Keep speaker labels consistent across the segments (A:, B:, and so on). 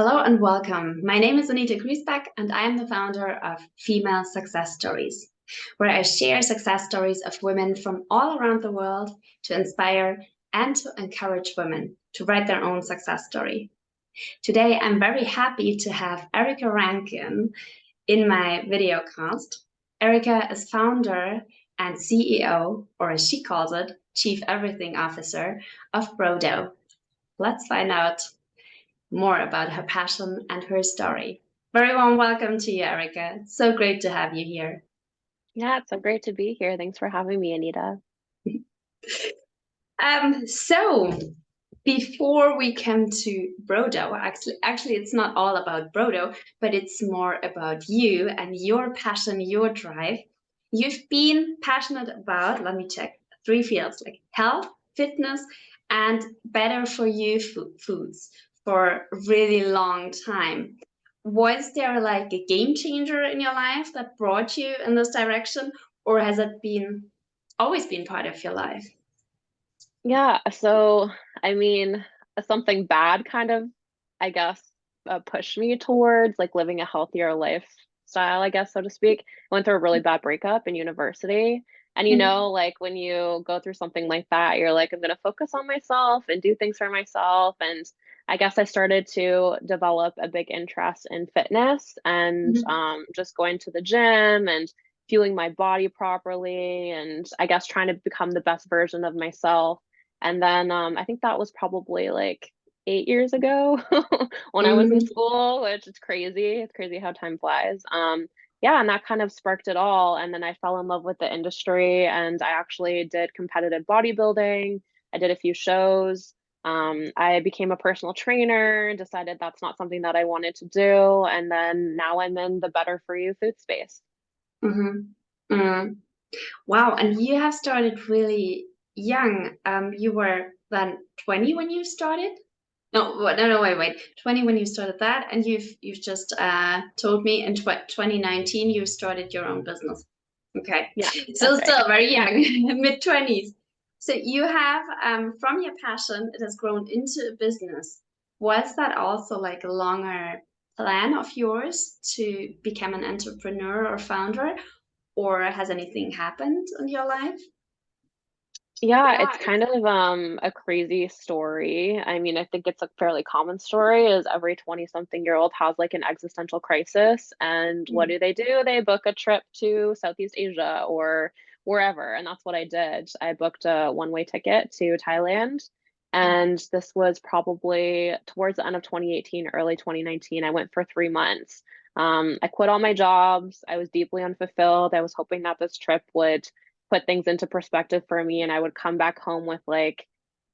A: Hello and welcome. My name is Anita Griesbeck, and I am the founder of Female Success Stories, where I share success stories of women from all around the world to inspire and to encourage women to write their own success story. Today, I'm very happy to have Erica Rankin in my video cast. Erica is founder and CEO, or as she calls it, Chief Everything Officer of Brodo. Let's find out more about her passion and her story. Very warm welcome to you, Erica. It's so great to have you here.
B: Yeah, it's so great to be here. Thanks for having me, Anita.
A: So before we come to Brodo, actually, it's not all about Brodo, but it's more about you and your passion, your drive. You've been passionate about, let me check, three fields like health, fitness, and better for you foods for a really long time. Was there like a game changer in your life that brought you in this direction, or has it been always been part of your life?
B: Yeah, so I mean, something bad kind of, I guess, pushed me towards like living a healthier lifestyle, I guess, so to speak. I went through a really bad breakup in university. And like when you go through something like that, you're like, I'm gonna focus on myself and do things for myself. And I guess I started to develop a big interest in fitness and
A: Mhm.
B: just going to the gym and fueling my body properly and I guess trying to become the best version of myself. And then I think that was probably like 8 years ago when I was in
A: Mhm.
B: school, which is crazy. It's crazy how time flies. Yeah, and that kind of sparked it all. And then I fell in love with the industry and I actually did competitive bodybuilding. I did a few shows. I became a personal trainer, decided that's not something that I wanted to do. And then now I'm in the better for you food space.
A: Mhm. Mm. Wow, and you have started really young. You were then 20 when you started? No, wait. 20 when you started that, and you've just told me in 2019 you started your own business. Okay,
B: Yeah,
A: so
B: that's right.
A: still very young, mid 20s. So you have, from your passion, it has grown into a business. Was that also like a longer plan of yours to become an entrepreneur or founder, or has anything happened in your life?
B: Yeah, it's kind of a crazy story. I mean, I think it's a fairly common story is every 20 something year old has like an existential crisis and what
A: Mm.
B: do? They book a trip to Southeast Asia or wherever. And that's what I did. I booked a one-way ticket to Thailand and this was probably towards the end of 2018, early 2019. I went for 3 months. I quit all my jobs. I was deeply unfulfilled. I was hoping that this trip would put things into perspective for me and I would come back home with like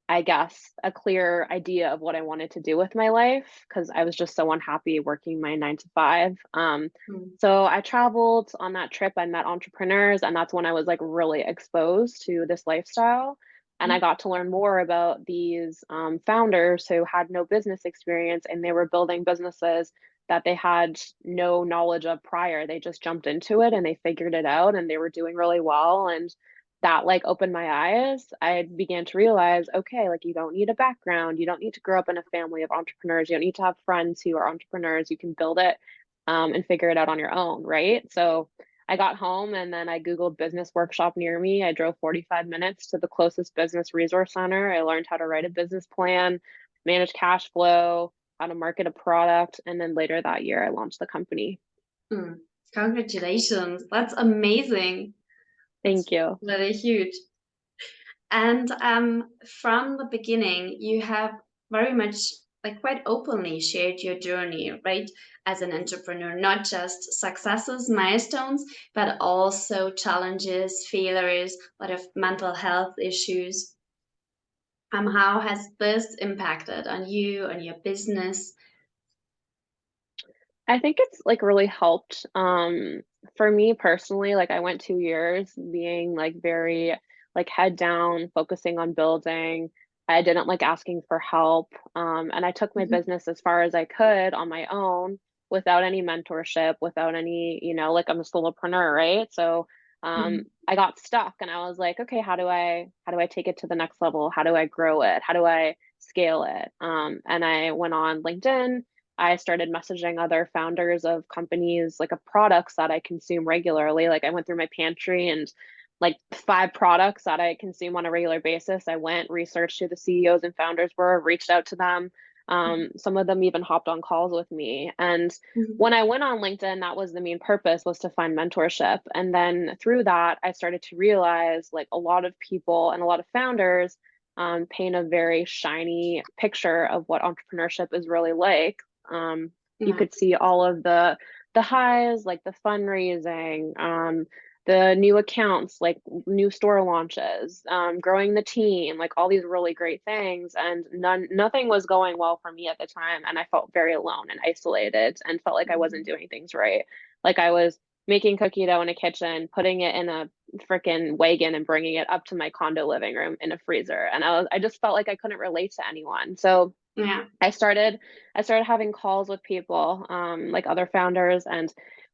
B: I guess a clear idea of what I wanted to do with my life because I was just so unhappy working my 9 to 5.
A: Mm.
B: So I traveled on that trip. I met entrepreneurs, and that's when I was like really exposed to this lifestyle. And I got to learn more about these founders who had no business experience and they were building businesses that they had no knowledge of prior. They just jumped into it and they figured it out and they were doing really well. And that like opened my eyes. I began to realize, okay, like you don't need a background, you don't need to grow up in a family of entrepreneurs, you don't need to have friends who are entrepreneurs. You can build it and figure it out on your own, right? So I got home and then I Googled business workshop near me. I drove 45 minutes to the closest business resource center. I learned how to write a business plan, manage cash flow, how to market a product, and then later that year I launched the company.
A: Mm. Congratulations. That's amazing. That's
B: Thank you.
A: really huge. And from the beginning, you have very much, like quite openly shared your journey, right? As an entrepreneur, not just successes, milestones, but also challenges, failures, a lot of mental health issues. How has this impacted on you, on your business?
B: I think it's like really helped. For me personally, like I went 2 years being like very like head down, focusing on building. I didn't like asking for help. And I took my
A: Mhm.
B: business as far as I could on my own without any mentorship, without any, like I'm a solopreneur, right? So
A: Mhm.
B: I got stuck and I was like, okay, how do I take it to the next level? How do I grow it? How do I scale it? And I went on LinkedIn I started messaging other founders of companies, like of products that I consume regularly. Like I went through my pantry and like 5 products that I consume on a regular basis. I went, researched who the CEOs and founders were, reached out to them. Some of them even hopped on calls with me. And
A: Mhm.
B: when I went on LinkedIn, that was the main purpose, was to find mentorship. And then through that, I started to realize like a lot of people and a lot of founders paint a very shiny picture of what entrepreneurship is really like. You
A: Yeah.
B: could see all of the highs, like the fundraising, the new accounts, like new store launches, growing the team, like all these really great things. And nothing was going well for me at the time. And I felt very alone and isolated and felt like I wasn't
A: Mhm.
B: doing things right. Like I was making cookie dough in a kitchen, putting it in a freaking wagon and bringing it up to my condo living room in a freezer. And I just felt like I couldn't relate to anyone. So
A: Yeah.
B: I started I started having calls with people, like other founders, and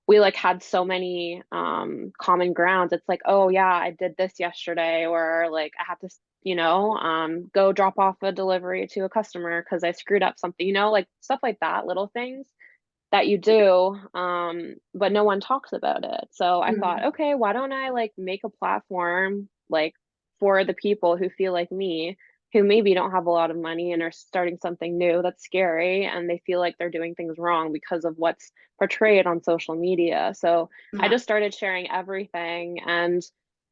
B: we like had so many common grounds. It's like, oh yeah, I did this yesterday, or like I had to, go drop off a delivery to a customer because I screwed up something, like stuff like that, little things that you do, but no one talks about it. So I thought,
A: Mhm.
B: okay, why don't I like make a platform like for the people who feel like me, who maybe don't have a lot of money and are starting something new that's scary and they feel like they're doing things wrong because of what's portrayed on social media. So I
A: Yeah.
B: just started sharing everything. And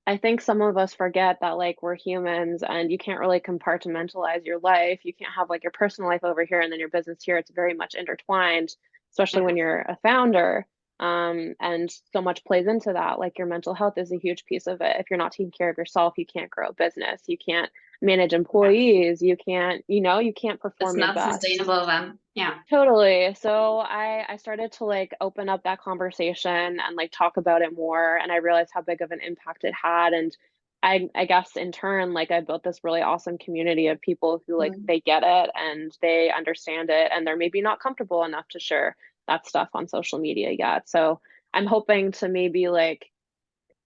B: I think some of us forget that like we're humans and you can't really compartmentalize your life. You can't have like your personal life over here and then your business here. It's very much intertwined, especially
A: Yeah.
B: when you're a founder. And so much plays into that. Like your mental health is a huge piece of it. If you're not taking care of yourself, you can't grow a business. You can't manage
A: Yeah.
B: employees. You can't
A: It's
B: perform your
A: not
B: best.
A: sustainable then. Yeah.
B: Totally. So I started to like open up that conversation and like talk about it more, and I realized how big of an impact it had. And I guess in turn, like I built this really awesome community of people who like
A: Mhm.
B: they get it and they understand it, and they're maybe not comfortable enough to share that stuff on social media yet. So I'm hoping to maybe like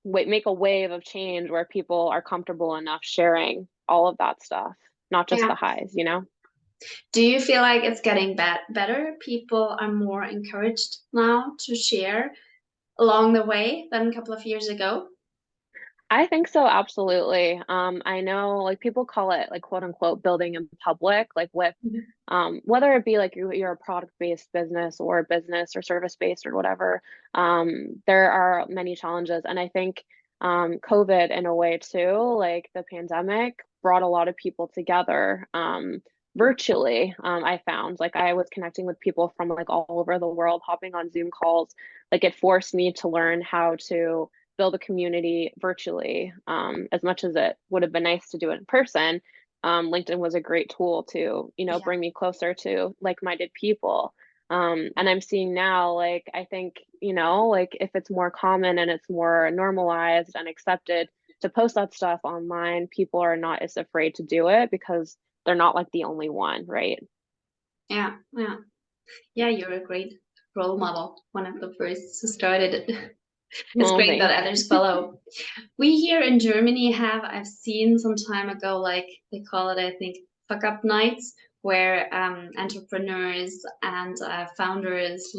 B: make a wave of change where people are comfortable enough sharing all of that stuff, not just the
A: Yeah.
B: highs.
A: Do you feel like it's getting better? People are more encouraged now to share along the way than a couple of years ago?
B: I think so, absolutely. I know like people call it like quote unquote building in public, like with
A: Mhm.
B: whether it be like you're a product-based business or business or service-based or whatever, there are many challenges. And I think COVID in a way too, like the pandemic brought a lot of people together virtually. I found like I was connecting with people from like all over the world, hopping on Zoom calls. Like it forced me to learn how to build a community virtually. As much as it would have been nice to do it in person, LinkedIn was a great tool to,
A: Yeah.
B: bring me closer to like-minded people. And I'm seeing now, like, I think, like if it's more common and it's more normalized and accepted to post that stuff online, people are not as afraid to do it because they're not like the only one, right?
A: Yeah. Yeah. Yeah. You're a great role model. One of the first who started it. It's
B: Well,
A: great that
B: thanks.
A: others follow. We here in Germany I've seen some time ago, like they call it, I think, fuck up nights, where entrepreneurs and founders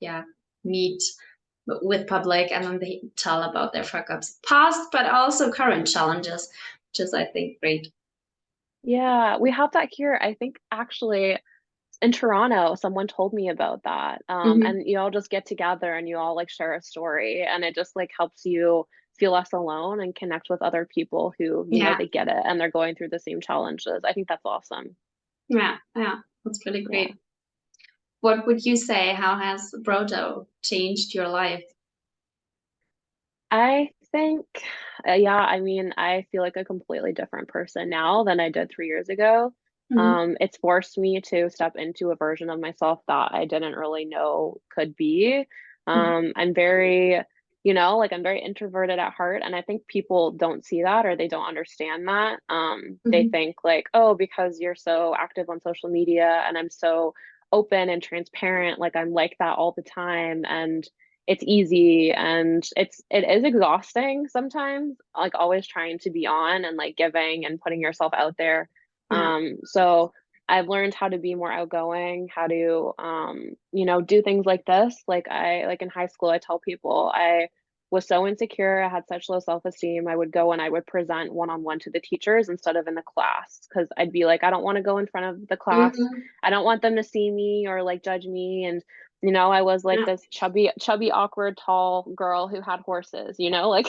A: yeah, meet with public and then they tell about their fuck ups, past but also current challenges, which is, I think, great.
B: Yeah, we have that here. I think actually in Toronto, someone told me about that.
A: Hmm.
B: And you all just get together and you all like share a story, and it just like helps you feel less alone and connect with other people who,
A: Yeah,
B: they get it and they're going through the same challenges. I think that's awesome.
A: yeah, yeah. That's really
B: Yeah.
A: great. What would you say? How has Brodo changed your life?
B: I think, yeah, I mean, I feel like a completely different person now than I did 3 years ago.
A: Hmm.
B: It's forced me to step into a version of myself that I didn't really know could be. I'm very, like I'm very introverted at heart, and I think people don't see that or they don't understand that. They
A: Hmm.
B: think like, oh, because you're so active on social media and I'm so open and transparent, like I'm like that all the time, and it's easy and it is exhausting sometimes, like always trying to be on and like giving and putting yourself out there.
A: Yeah.
B: So I've learned how to be more outgoing, how to, you know, do things like this. Like in high school, I tell people I was so insecure, I had such low self-esteem. I would go and I would present one-on-one to the teachers instead of in the class because I'd be like, I don't want to go in front of the class.
A: Hmm.
B: I don't want them to see me or like judge me. And you know, I was like
A: Yeah.
B: this chubby, awkward, tall girl who had horses, you know, like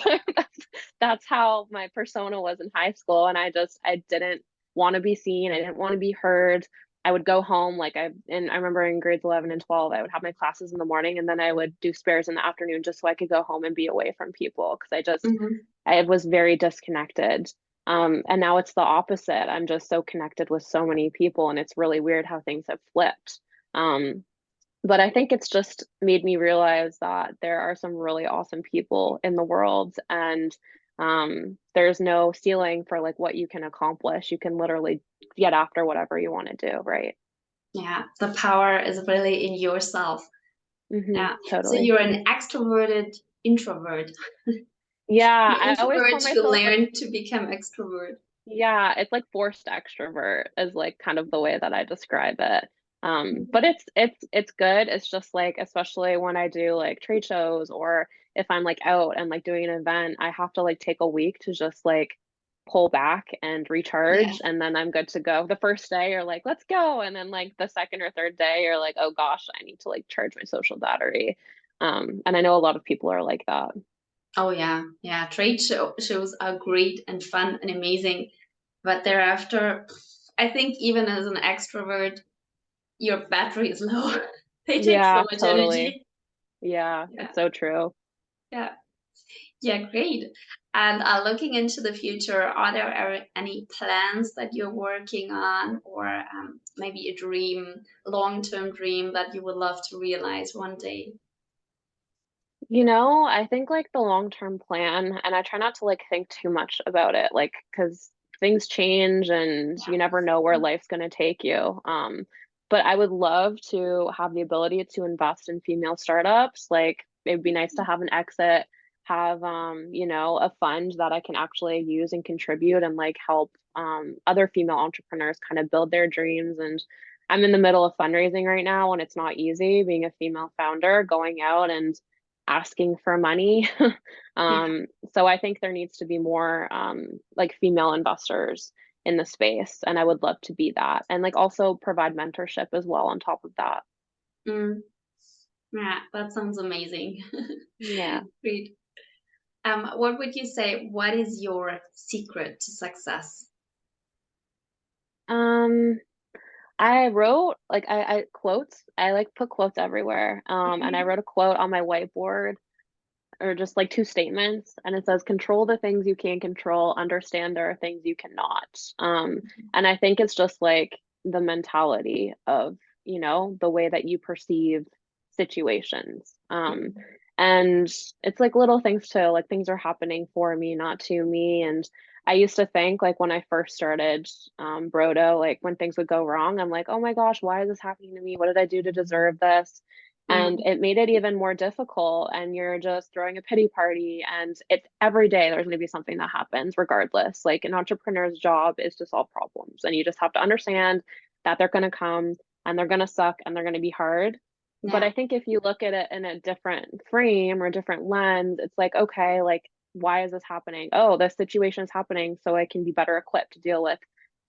B: that's how my persona was in high school. And I didn't want to be seen. I didn't want to be heard. I would go home and I remember in grades 11 and 12, I would have my classes in the morning and then I would do spares in the afternoon just so I could go home and be away from people because
A: Hmm.
B: I was very disconnected. And now it's the opposite. I'm just so connected with so many people and it's really weird how things have flipped. Um, but I think it's just made me realize that there are some really awesome people in the world and there's no ceiling for like what you can accomplish. You can literally get after whatever you want to do, right?
A: Yeah, the power is really in yourself. Yeah. So
B: Totally.
A: you're an extroverted introvert.
B: Yeah,
A: You're
B: I always call
A: introvert who
B: myself like,
A: learned to become extrovert.
B: yeah, it's like forced extrovert is like kind of the way that I describe it. But
A: Mhm.
B: it's good. It's just like especially when I do like trade shows or if I'm like out and like doing an event, I have to like take a week to just like pull back and
A: Yeah.
B: recharge and then I'm good to go. The first day you're like, let's go. And then like the second or third day you're like, oh gosh, I need to like charge my social battery. And I know a lot of people are like that.
A: Oh yeah. Yeah. Shows are great and fun and amazing. But thereafter, I think even as an extrovert, your battery is low. They take so
B: Yeah,
A: much
B: totally.
A: energy.
B: Yeah,
A: Yeah.
B: it's so true.
A: Yeah. Yeah, great. And looking into the future, are there any plans that you're working on, or maybe a dream, long-term dream that you would love to realize one day?
B: You know, I think like the long-term plan, and I try not to like think too much about it, like because things change and
A: Yeah.
B: you never know where life's going to take you. But I would love to have the ability to invest in female startups. Like it'd be nice to have an exit, have you know, a fund that I can actually use and contribute and like help other female entrepreneurs kind of build their dreams. And I'm in the middle of fundraising right now, and it's not easy being a female founder, going out and asking for money.
A: Yeah.
B: So I think there needs to be more like female investors in the space, and I would love to be that, and like also provide mentorship as well on top of that.
A: Mm, yeah, that sounds amazing.
B: Yeah.
A: Great. What would you say? What is your secret to success?
B: Um, I wrote like I quotes. I like put quotes everywhere. And I
A: Mhm.
B: wrote a quote on my whiteboard or just like two statements and it says control the things you can control, understand there are things you cannot. And I think it's just like the mentality of, you know, the way that you perceive situations. And it's like little things too, like things are happening for me, not to me. And I used to think like when I first started Brodo, like when things would go wrong, I'm like, oh my gosh, why is this happening to me? What did I do to deserve this? And
A: Mhm.
B: it made it even more difficult and you're just throwing a pity party and it every day there's going to be something that happens regardless. Like an entrepreneur's job is to solve problems and you just have to understand that they're going to come and they're going to suck and they're going to be hard. But
A: Yeah.
B: I think if you look at it in a different frame or different lens, it's like, okay, like why is this happening? Oh, this situation is happening so I can be better equipped to deal with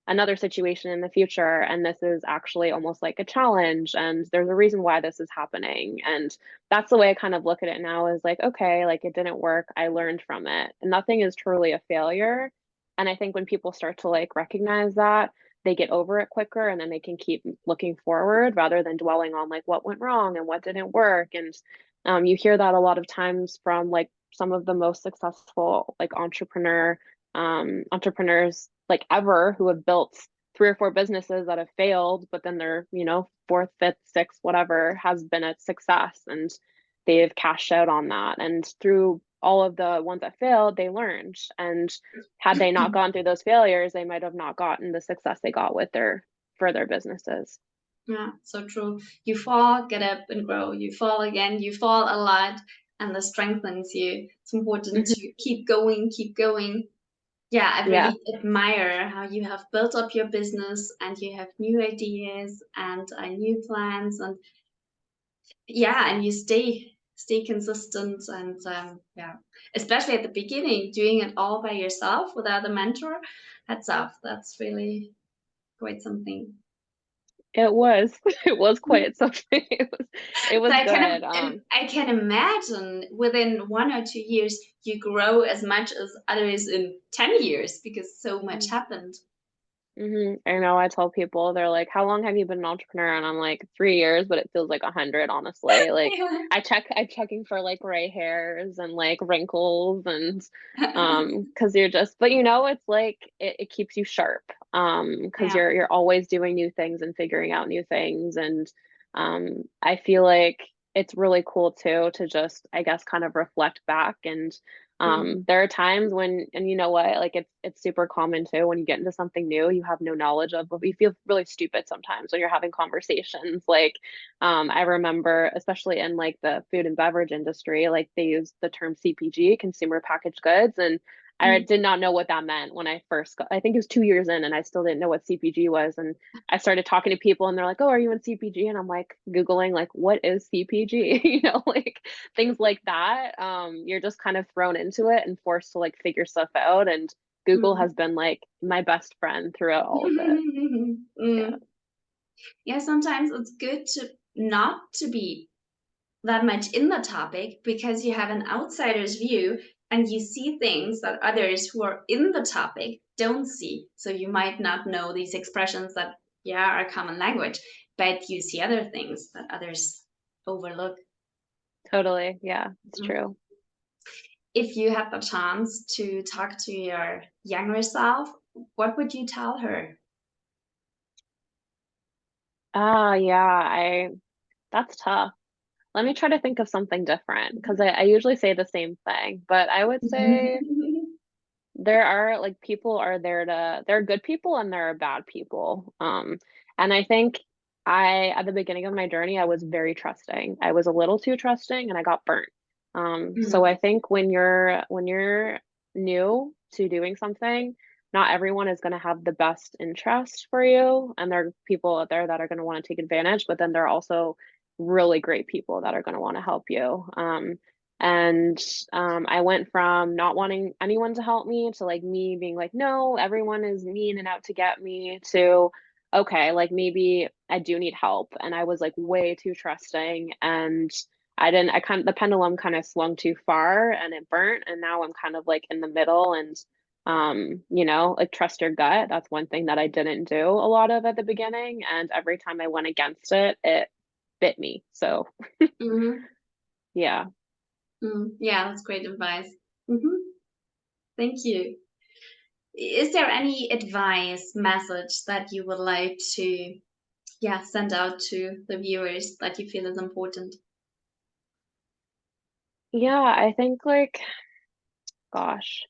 B: another situation in the future, and this is actually almost like a challenge and there's a reason why this is happening. And that's the way I kind of look at it now, is like, okay, like it didn't work, I learned from it, and nothing is truly a failure. And I think when people start to like recognize that, they get over it quicker and then they can keep looking forward rather than dwelling on like what went wrong and what didn't work. And you hear that a lot of times from like some of the most successful like entrepreneurs like ever who have built three or four businesses that have failed, but then their, you know, fourth, fifth, sixth, whatever has been a success and they've cashed out on that. And through all of the ones that failed, they learned. And had they not gone through those failures, they might have not gotten the success they got with their for their businesses.
A: Yeah, so true. You fall, get up and grow. You fall again, you fall a lot, and this strengthens you. It's important
B: Hmm.
A: to keep going, keep going. Yeah, I
B: Yeah.
A: really admire how you have built up your business and you have new ideas and new plans, and yeah, and you stay consistent, and yeah, especially at the beginning, doing it all by yourself without a mentor. That's really quite something.
B: It was. It was quite something. It
A: So
B: was good.
A: I can imagine within 1 or 2 years you grow as much as others in 10 years because so much happened.
B: I know, I tell people, they're like, "How long have you been an entrepreneur?" And I'm like, 3 years, but it feels like 100, honestly. Like, I'm checking for, like, gray hairs and, like, wrinkles and, because you're just but, it's like it keeps you sharp, because
A: Yeah.
B: you're always doing new things and figuring out new things, and, I feel like it's really cool too to just, I guess, kind of reflect back and
A: Mm,
B: there are times when and you know what, like it's super common too when you get into something new you have no knowledge of, but you feel really stupid sometimes when you're having conversations. Like, I remember, especially in like the food and beverage industry, like they use the term CPG, consumer packaged goods, and I
A: mm.
B: did not know what that meant when I first got, I think it was 2 years in, and I still didn't know what CPG was. And I started talking to people and they're like, "Oh, are you in CPG?" And I'm like Googling like, "What is CPG?" Like things like that. You're just kind of thrown into it and forced to like figure stuff out. And Google
A: Mm.
B: has been like my best friend throughout all of it. Yeah,
A: Mm. Yeah, sometimes it's good to not to be that much in the topic because you have an outsider's view and you see things that others who are in the topic don't see. So you might not know these expressions that, yeah, are common language, but you see other things that others overlook.
B: totally. Yeah, it's
A: Mm.
B: true.
A: If you had the chance to talk to your younger self, what would you tell her?
B: Ah, yeah, that's tough. Let me try to think of something different because I usually say the same thing, but I would say there are like people are there are good people and there are bad people. And I think at the beginning of my journey, I was very trusting. I was a little too trusting and I got burnt. So I
A: Mm,
B: think when you're new to doing something, not everyone is going to have the best interest for you. And there are people out there that are going to want to take advantage, but then there are also really great people that are going to want to help you. And I went from not wanting anyone to help me to like me being like, no, everyone is mean and out to get me to, okay, like maybe I do need help. And I was like way too trusting and I kind of, the pendulum kind of swung too far and it burnt. And now I'm kind of like in the middle and, like trust your gut. That's one thing that I didn't do a lot of at the beginning. And every time I went against it, it bit me. So
A: mhm,
B: yeah.
A: yeah, that's great advice. Thank you. Is there any advice, message that you would like to, yeah, send out to the viewers that you feel is important?
B: Yeah, I think like, gosh,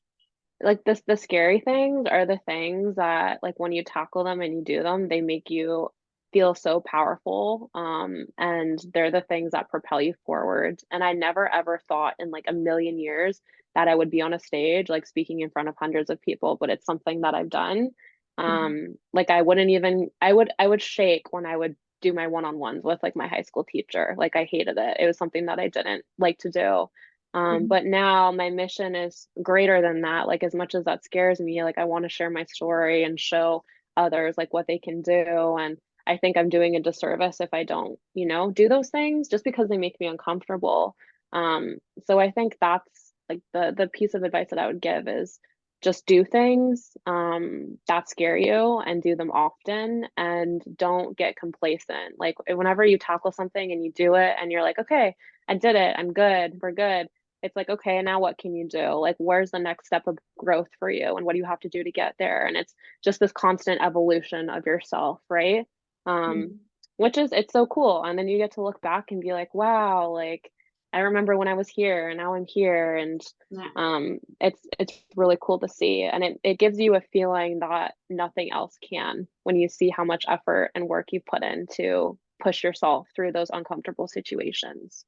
B: like the scary things are the things that like when you tackle them and you do them, they make you feel so powerful. And they're the things that propel you forward. And I never ever thought in like a million years that I would be on a stage, like speaking in front of hundreds of people, but it's something that I've done.
A: Mhm,
B: Like I would shake when I would do my one-on-ones with like my high school teacher. Like I hated it. It was something that I didn't like to do.
A: mhm,
B: But now my mission is greater than that. Like as much as that scares me, like I want to share my story and show others like what they can do. And I think I'm doing a disservice if I don't, do those things just because they make me uncomfortable. So I think that's like the piece of advice that I would give is just do things that scare you and do them often and don't get complacent. Like whenever you tackle something and you do it and you're like, okay, I did it, I'm good, we're good, it's like, okay, now what can you do? Like, where's the next step of growth for you? And what do you have to do to get there? And it's just this constant evolution of yourself, right? Um,
A: mhm,
B: which is, it's so cool. And then you get to look back and be like, wow, like, I remember when I was here and now I'm here. And
A: yeah.
B: it's really cool to see. And it gives you a feeling that nothing else can when you see how much effort and work you put in to push yourself through those uncomfortable situations.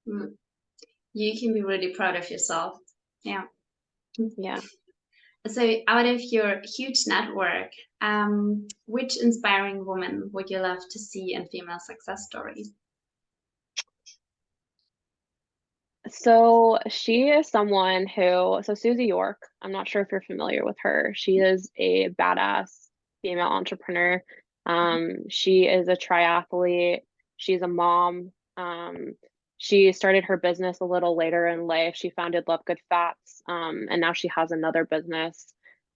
A: Mm. You can be really proud of yourself. Yeah.
B: Yeah.
A: So out of your huge network, which inspiring woman would you love to see in female success stories?
B: So she is someone who, so Susie York, I'm not sure if you're familiar with her. She is a badass female entrepreneur. She is a triathlete. She's a mom. She started her business a little later in life. She founded Love Good Fats, and now she has another business.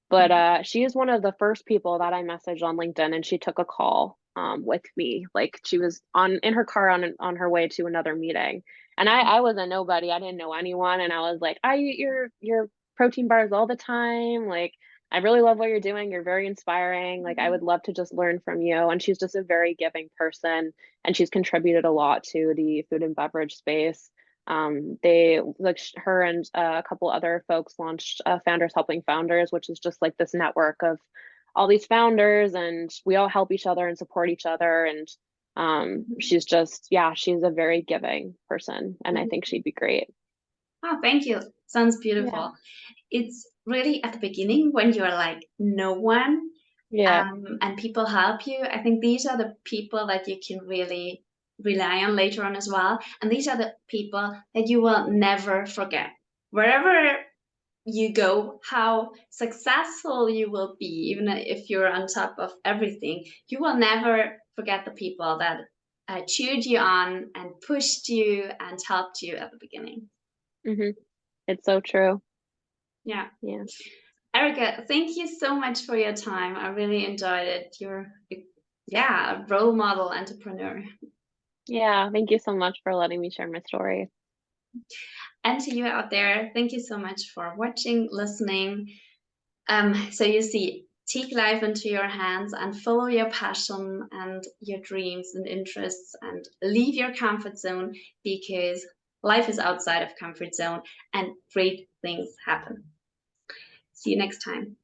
B: But she is one of the first people that I messaged on LinkedIn, and she took a call with me. Like she was on in her car on her way to another meeting, and I was a nobody. I didn't know anyone, and I was like, I eat your protein bars all the time. Like I really love what you're doing. You're very inspiring. Like I would love to just learn from you. And she's just a very giving person, and she's contributed a lot to the food and beverage space. They like her and a couple other folks launched Founders Helping Founders, which is just like this network of all these founders, and we all help each other and support each other. And she's just, yeah, she's a very giving person, and I think she'd be great.
A: Oh, thank you. Sounds
B: Yeah.
A: beautiful. It's really at the beginning when you're like no one,
B: Yeah.
A: and people help you. I think these are the people that you can really rely on later on as well. And these are the people that you will never forget. Wherever you go, how successful you will be, even if you're on top of everything, you will never forget the people that cheered you on and pushed you and helped you at the beginning.
B: Hmm. It's so true.
A: Yeah.
B: Yeah.
A: Erica, thank you so much for your time. I really enjoyed it. You're, yeah, a role model entrepreneur.
B: Yeah. Thank you so much for letting me share my story.
A: And to you out there, thank you so much for watching, listening. So you see, take life into your hands and follow your passion and your dreams and interests and leave your comfort zone, because life is outside of comfort zone and great things happen. See you next time.